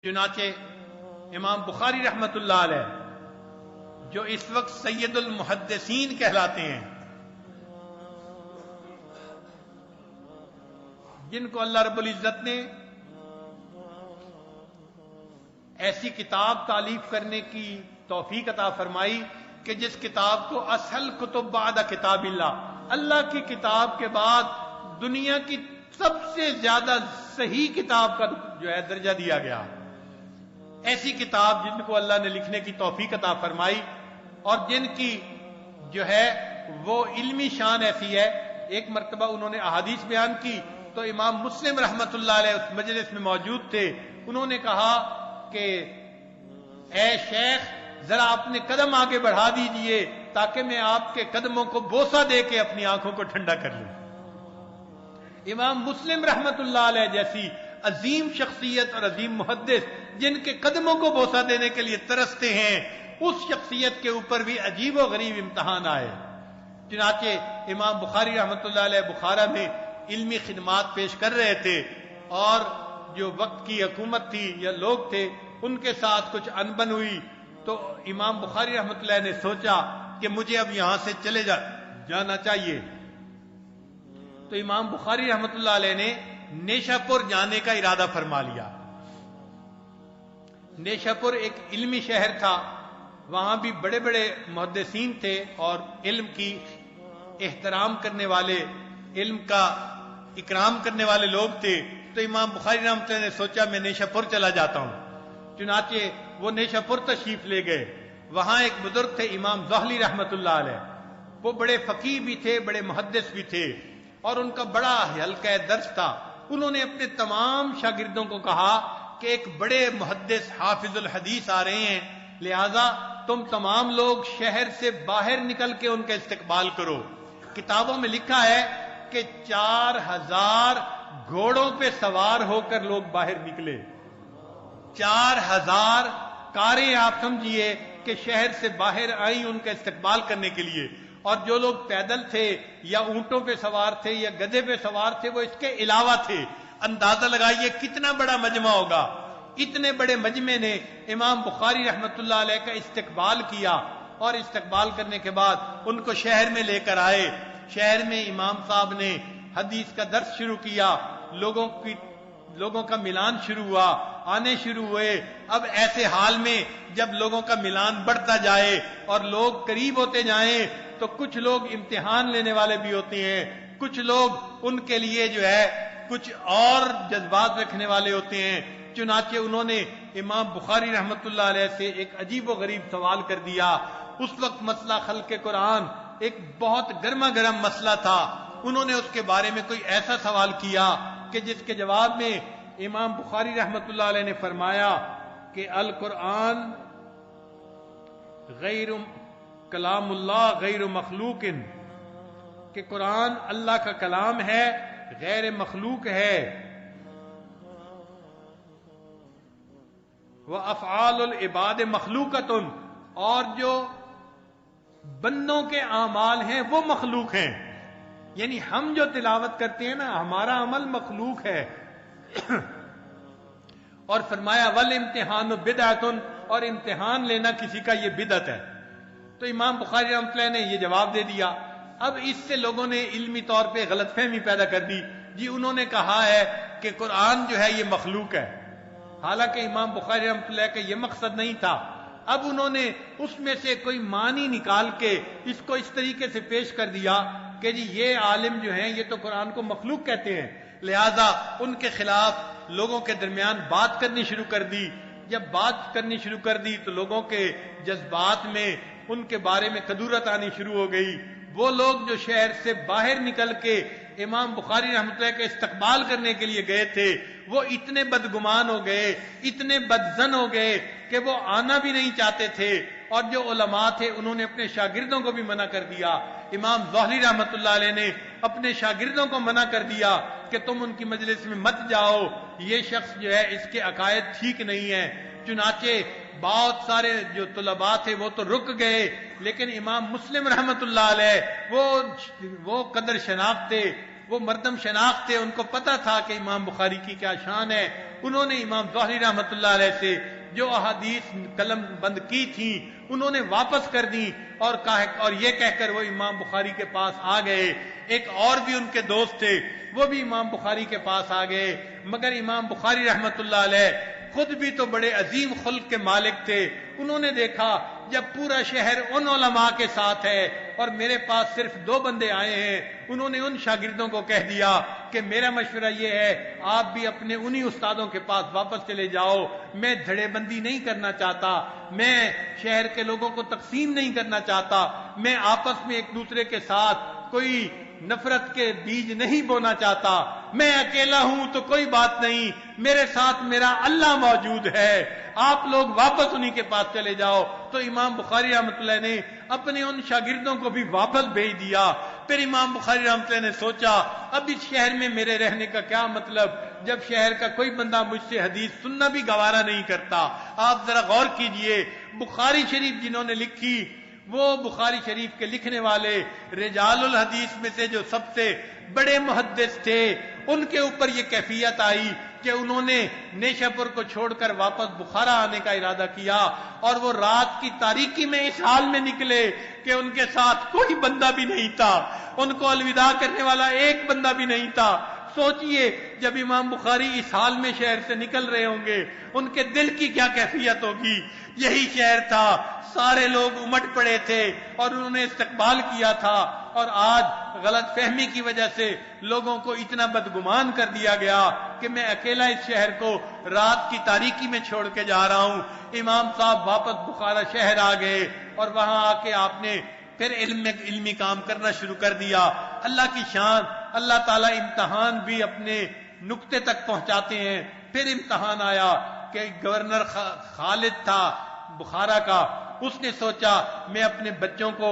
چنانچہ امام بخاری رحمت اللہ علیہ جو اس وقت سید المحدثین کہلاتے ہیں، جن کو اللہ رب العزت نے ایسی کتاب تالیف کرنے کی توفیق عطا فرمائی کہ جس کتاب کو اصل کتب بعد کتاب اللہ کی کتاب کے بعد دنیا کی سب سے زیادہ صحیح کتاب کا جو ہے درجہ دیا گیا، ایسی کتاب جن کو اللہ نے لکھنے کی توفیق عطا فرمائی اور جن کی جو ہے وہ علمی شان ایسی ہے۔ ایک مرتبہ انہوں نے احادیث بیان کی تو امام مسلم رحمت اللہ علیہ اس مجلس میں موجود تھے، انہوں نے کہا کہ اے شیخ ذرا اپنے قدم آگے بڑھا دیجئے تاکہ میں آپ کے قدموں کو بوسہ دے کے اپنی آنکھوں کو ٹھنڈا کر لوں۔ امام مسلم رحمت اللہ علیہ جیسی عظیم شخصیت اور عظیم محدث جن کے قدموں کو بوسہ دینے کے لیے ترستے ہیں، اس شخصیت کے اوپر بھی عجیب و غریب امتحان آئے۔ چنانچہ امام بخاری رحمت اللہ علیہ بخارا میں علمی خدمات پیش کر رہے تھے اور جو وقت کی حکومت تھی یا لوگ تھے ان کے ساتھ کچھ انبن ہوئی، تو امام بخاری رحمت اللہ نے سوچا کہ مجھے اب یہاں سے چلے جانا چاہیے، تو امام بخاری رحمت اللہ علیہ نے نیشا پور جانے کا ارادہ فرما لیا۔ نیشا پور ایک علمی شہر تھا، وہاں بھی بڑے بڑے محدثین تھے اور علم کی احترام کرنے والے، علم کا اکرام کرنے والے لوگ تھے، تو امام بخاری رحمۃ اللہ نے سوچا میں نیشا پور چلا جاتا ہوں۔ چنانچہ وہ نیشا پور تشریف لے گئے، وہاں ایک بزرگ تھے امام زہلی رحمۃ اللہ علیہ، وہ بڑے فقیہ بھی تھے، بڑے محدث بھی تھے اور ان کا بڑا حلقہ درس تھا۔ انہوں نے اپنے تمام شاگردوں کو کہا کہ ایک بڑے محدث حافظ الحدیث آ رہے ہیں، لہذا تم تمام لوگ شہر سے باہر نکل کے ان کا استقبال کرو۔ کتابوں میں لکھا ہے کہ 4000 گھوڑوں پہ سوار ہو کر لوگ باہر نکلے، 4000 کاریں آپ سمجھیے کہ شہر سے باہر آئیں ان کا استقبال کرنے کے لیے، اور جو لوگ پیدل تھے یا اونٹوں پہ سوار تھے یا گدھے پہ سوار تھے وہ اس کے علاوہ تھے۔ اندازہ لگائیے کتنا بڑا مجمع ہوگا۔ اتنے بڑے مجمع نے امام بخاری رحمت اللہ علیہ کا استقبال کیا اور استقبال کرنے کے بعد ان کو شہر میں لے کر آئے۔ شہر میں امام صاحب نے حدیث کا درس شروع کیا، لوگوں کا ملان شروع ہوا، آنے شروع ہوئے۔ اب ایسے حال میں جب لوگوں کا ملان بڑھتا جائے اور لوگ قریب ہوتے جائیں تو کچھ لوگ امتحان لینے والے بھی ہوتے ہیں، کچھ لوگ ان کے لیے جو ہے کچھ اور جذبات رکھنے والے ہوتے ہیں۔ چنانچہ انہوں نے امام بخاری رحمت اللہ علیہ سے ایک عجیب و غریب سوال کر دیا۔ اس وقت مسئلہ خلق قرآن ایک بہت گرما گرم مسئلہ تھا، انہوں نے اس کے بارے میں کوئی ایسا سوال کیا کہ جس کے جواب میں امام بخاری رحمت اللہ علیہ نے فرمایا کہ القرآن غیر کلام اللہ غیر مخلوق، کہ قرآن اللہ کا کلام ہے، غیر مخلوق ہے۔ وَأَفْعَالُ الْعِبَادِ مَخْلُوقَةٌ، اور جو بندوں کے اعمال ہیں وہ مخلوق ہیں، یعنی ہم جو تلاوت کرتے ہیں نا ہمارا عمل مخلوق ہے۔ اور فرمایا وَالْإِمْتِحَانُ بِدْعَةٌ، اور امتحان لینا کسی کا یہ بدعت ہے۔ تو امام بخاری رحمۃ اللہ نے یہ جواب دے دیا۔ اب اس سے لوگوں نے علمی طور پہ غلط فہمی پیدا کر دی، جی انہوں نے کہا ہے کہ قرآن جو ہے یہ مخلوق ہے، حالانکہ امام بخاری رحمۃ اللہ کا یہ مقصد نہیں تھا۔ اب انہوں نے اس میں سے کوئی معنی نکال کے اس کو اس طریقے سے پیش کر دیا کہ جی یہ عالم جو ہیں یہ تو قرآن کو مخلوق کہتے ہیں، لہذا ان کے خلاف لوگوں کے درمیان بات کرنی شروع کر دی۔ جب بات کرنی شروع کر دی تو لوگوں کے جذبات میں ان کے بارے میں کدورت آنی شروع ہو گئی۔ وہ لوگ جو شہر سے باہر نکل کے امام بخاری رحمۃ اللہ کے استقبال کرنے کے لیے گئے تھے وہ اتنے بدگمان ہو گئے، اتنے بدظن ہو گئے کہ وہ آنا بھی نہیں چاہتے تھے، اور جو علماء تھے انہوں نے اپنے شاگردوں کو بھی منع کر دیا۔ امام زہلی رحمۃ اللہ علیہ نے اپنے شاگردوں کو منع کر دیا کہ تم ان کی مجلس میں مت جاؤ، یہ شخص جو ہے اس کے عقائد ٹھیک نہیں ہے۔ چنانچہ بہت سارے جو طلباء تھے وہ تو رک گئے، لیکن امام مسلم رحمت اللہ علیہ وہ قدر شناخت تھے، وہ مردم شناخت تھے، ان کو پتا تھا کہ امام بخاری کی کیا شان ہے. انہوں نے امام ظاہری رحمۃ اللہ علیہ سے جو احادیث قلم بند کی تھیں انہوں نے واپس کر دی اور یہ کہہ کر وہ امام بخاری کے پاس آ گئے. ایک اور بھی ان کے دوست تھے، وہ بھی امام بخاری کے پاس آ گئے. مگر امام بخاری رحمۃ اللہ علیہ خود بھی تو بڑے عظیم خلق کے مالک تھے. انہوں نے دیکھا جب پورا شہر ان علماء کے ساتھ ہے اور میرے پاس صرف 2 بندے آئے ہیں، انہوں نے ان شاگردوں کو کہہ دیا کہ میرا مشورہ یہ ہے آپ بھی اپنے انہی استادوں کے پاس واپس چلے جاؤ. میں دھڑے بندی نہیں کرنا چاہتا، میں شہر کے لوگوں کو تقسیم نہیں کرنا چاہتا، میں آپس میں ایک دوسرے کے ساتھ کوئی نفرت کے بیج نہیں بونا چاہتا. میں اکیلا ہوں تو کوئی بات نہیں، میرے ساتھ میرا اللہ موجود ہے، آپ لوگ واپس انہی کے پاس چلے جاؤ. تو امام بخاری رحمۃ اللہ نے اپنے ان شاگردوں کو بھی واپس بھیج دیا. پھر امام بخاری رحمۃ اللہ نے سوچا اب اس شہر میں میرے رہنے کا کیا مطلب، جب شہر کا کوئی بندہ مجھ سے حدیث سننا بھی گوارا نہیں کرتا. آپ ذرا غور کیجئے، بخاری شریف جنہوں نے لکھی وہ بخاری شریف کے لکھنے والے رجال الحدیث میں سے جو سب سے بڑے محدث تھے، ان کے اوپر یہ کیفیت آئی کہ انہوں نے نیشا پور کو چھوڑ کر واپس بخارا آنے کا ارادہ کیا اور وہ رات کی تاریکی میں اس حال میں نکلے کہ ان کے ساتھ کوئی بندہ بھی نہیں تھا، ان کو الوداع کرنے والا ایک بندہ بھی نہیں تھا. سوچئے جب امام بخاری اس حال میں شہر سے نکل رہے ہوں گے ان کے دل کی کیا کیفیت ہوگی. یہی شہر تھا، سارے لوگ امٹ پڑے تھے اور انہوں نے استقبال کیا تھا، اور آج غلط فہمی کی وجہ سے لوگوں کو اتنا بدگمان کر دیا گیا کہ میں اکیلا اس شہر کو رات کی تاریکی میں چھوڑ کے جا رہا ہوں. امام صاحب واپس بخارا شہر آ گئے اور وہاں آ کے آپ نے پھر علمی کام کرنا شروع کر دیا. اللہ کی شان، اللہ تعالیٰ امتحان بھی اپنے نقطے تک پہنچاتے ہیں. پھر امتحان آیا کہ گورنر خالد تھا بخارا کا، اس نے سوچا میں اپنے بچوں کو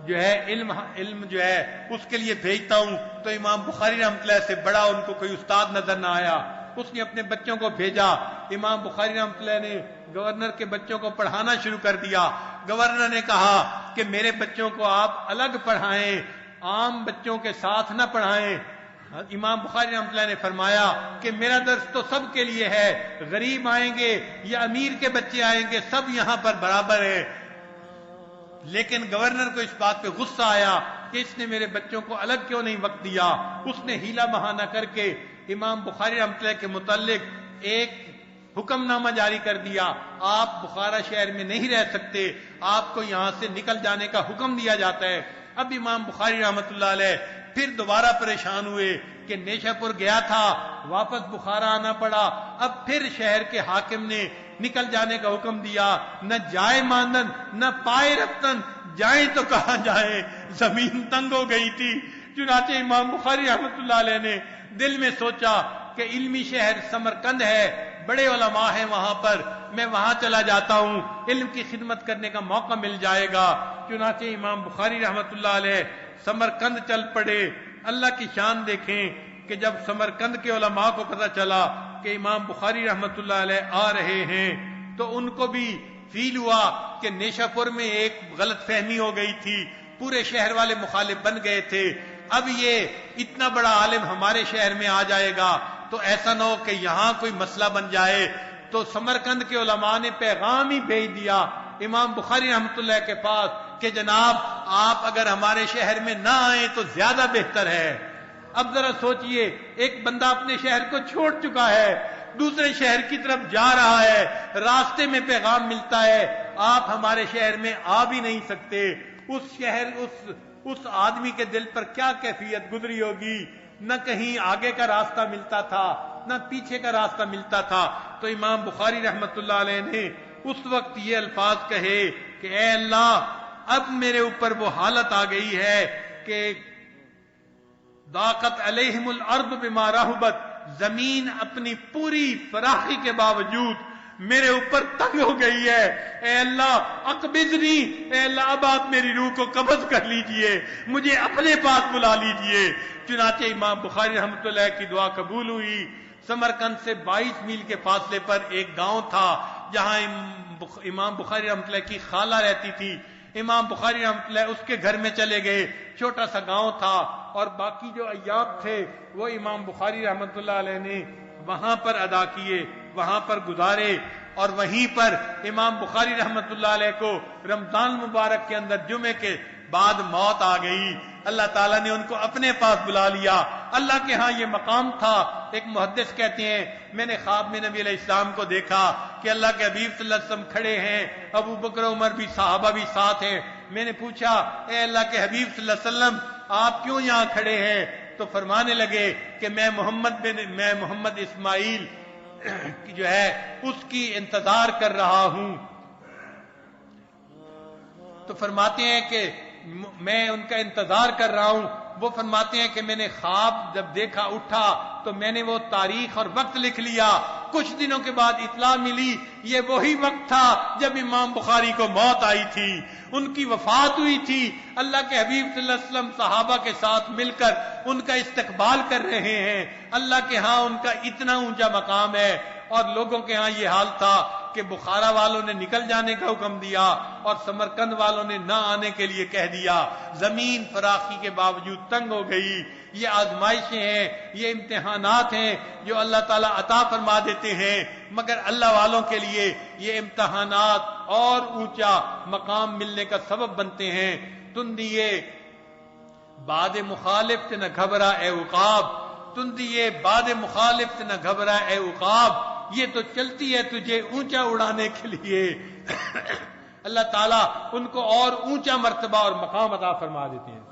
جو ہے علم جو ہے اس کے لیے بھیجتا ہوں. تو امام بخاری رحمۃ اللہ سے بڑا ان کو کوئی استاد نظر نہ آیا، اس نے اپنے بچوں کو بھیجا. امام بخاری رحمۃ اللہ نے گورنر کے بچوں کو پڑھانا شروع کر دیا. گورنر نے کہا کہ میرے بچوں کو آپ الگ پڑھائیں، عام بچوں کے ساتھ نہ پڑھائیں. امام بخاری رحمۃ اللہ نے فرمایا کہ میرا درس تو سب کے لیے ہے، غریب آئیں گے یا امیر کے بچے آئیں گے سب یہاں پر برابر ہے. لیکن گورنر کو اس بات پہ غصہ آیا کہ اس نے میرے بچوں کو الگ کیوں نہیں وقت دیا. اس نے ہیلا بہانہ کر کے امام بخاری رحمۃ اللہ کے متعلق ایک حکم نامہ جاری کر دیا، آپ بخارا شہر میں نہیں رہ سکتے، آپ کو یہاں سے نکل جانے کا حکم دیا جاتا ہے. اب امام بخاری رحمۃ اللہ علیہ پھر دوبارہ پریشان ہوئے کہ نیشا پور گیا تھا، واپس بخارا آنا پڑا. اب پھر شہر کے حاکم نے نکل جانے کا حکم دیا، نہ جائے ماندن نہ پائے رفتن، جائیں تو کہاں جائیں، زمین تنگ ہو گئی تھی. چنانچہ امام بخاری رحمۃ اللہ علیہ نے دل میں سوچا کہ علمی شہر سمرقند ہے، بڑے علماء ہیں وہاں پر، میں وہاں چلا جاتا ہوں، علم کی خدمت کرنے کا موقع مل جائے گا. چنانچہ امام بخاری رحمۃ اللہ علیہ سمرقند چل پڑے. اللہ کی شان دیکھیں کہ جب سمرقند کے علماء کو پتہ چلا کہ امام بخاری رحمۃ اللہ علیہ آ رہے ہیں تو ان کو بھی فیل ہوا کہ نیشا پور میں ایک غلط فہمی ہو گئی تھی، پورے شہر والے مخالف بن گئے تھے، اب یہ اتنا بڑا عالم ہمارے شہر میں آ جائے گا تو ایسا نہ ہو کہ یہاں کوئی مسئلہ بن جائے. تو سمرقند کے علماء نے پیغام ہی بھیج دیا امام بخاری رحمۃ اللہ کے پاس کہ جناب آپ اگر ہمارے شہر میں نہ آئیں تو زیادہ بہتر ہے. اب ذرا سوچئے، ایک بندہ اپنے شہر کو چھوڑ چکا ہے، دوسرے شہر کی طرف جا رہا ہے، راستے میں پیغام ملتا ہے آپ ہمارے شہر میں آ بھی نہیں سکتے. اس آدمی کے دل پر کیا کیفیت گزری ہوگی، نہ کہیں آگے کا راستہ ملتا تھا نہ پیچھے کا راستہ ملتا تھا. تو امام بخاری رحمۃ اللہ علیہ نے اس وقت یہ الفاظ کہے کہ اے اللہ، اب میرے اوپر وہ حالت آ گئی ہے کہ ضاقت علیہم الارض بما رحبت، زمین اپنی پوری فراخی کے باوجود میرے اوپر تنگ ہو گئی ہے. اے اللہ اقبضنی، اے اللہ اب آپ میری روح کو قبض کر لیجئے، مجھے اپنے پاس بلا لیجئے. چنانچہ امام بخاری رحمۃ اللہ کی دعا قبول ہوئی. سمرقند سے 22 میل کے فاصلے پر ایک گاؤں تھا جہاں امام بخاری رحمۃ اللہ کی خالہ رہتی تھی. امام بخاری رحمۃ اللہ اس کے گھر میں چلے گئے، چھوٹا سا گاؤں تھا، اور باقی جو ایام تھے وہ امام بخاری رحمۃ اللہ علیہ نے وہاں پر ادا کیے، وہاں پر گزارے، اور وہیں پر امام بخاری رحمۃ اللہ علیہ کو رمضان مبارک کے اندر جمعے کے بعد موت آ گئی۔ اللہ تعالیٰ نے ان کو اپنے پاس بلا لیا۔ اللہ کے ہاں یہ مقام تھا۔ ایک محدث کہتے ہیں میں نے خواب میں نبی علیہ السلام کو دیکھا کہ اللہ کے حبیب صلی اللہ علیہ وسلم کھڑے ہیں، ابو بکر عمر بھی، صحابہ بھی ساتھ ہیں۔ میں نے پوچھا اے اللہ کے حبیب صلی اللہ علیہ وسلم آپ کیوں یہاں کھڑے ہیں؟ تو فرمانے لگے کہ میں محمد اسماعیل جو ہے اس کی انتظار کر رہا ہوں۔ تو فرماتے ہیں کہ میں ان کا انتظار کر رہا ہوں۔ وہ فرماتے ہیں کہ میں نے خواب جب دیکھا، اٹھا تو میں نے وہ تاریخ اور وقت لکھ لیا۔ کچھ دنوں کے بعد اطلاع ملی یہ وہی وقت تھا جب امام بخاری کو موت آئی تھی، ان کی وفات ہوئی تھی۔ اللہ کے حبیب صلی اللہ علیہ وسلم صحابہ کے ساتھ مل کر ان کا استقبال کر رہے ہیں۔ اللہ کے ہاں ان کا اتنا اونچا مقام ہے، اور لوگوں کے ہاں یہ حال تھا کہ بخارا والوں نے نکل جانے کا حکم دیا اور سمرقند والوں نے نہ آنے کے لیے کہہ دیا۔ زمین فراخی کے باوجود تنگ ہو گئی۔ یہ آزمائشیں ہیں، یہ امتحانات ہیں جو اللہ تعالیٰ عطا فرما دیتے ہیں، مگر اللہ والوں کے لیے یہ امتحانات اور اونچا مقام ملنے کا سبب بنتے ہیں۔ تندیے باد مخالف سے نہ گھبرا اے عقاب، تندیے باد مخالف سے نہ گھبرا اے عقاب، یہ تو چلتی ہے تجھے اونچا اڑانے کے لیے۔ اللہ تعالیٰ ان کو اور اونچا مرتبہ اور مقام عطا فرما دیتے ہیں۔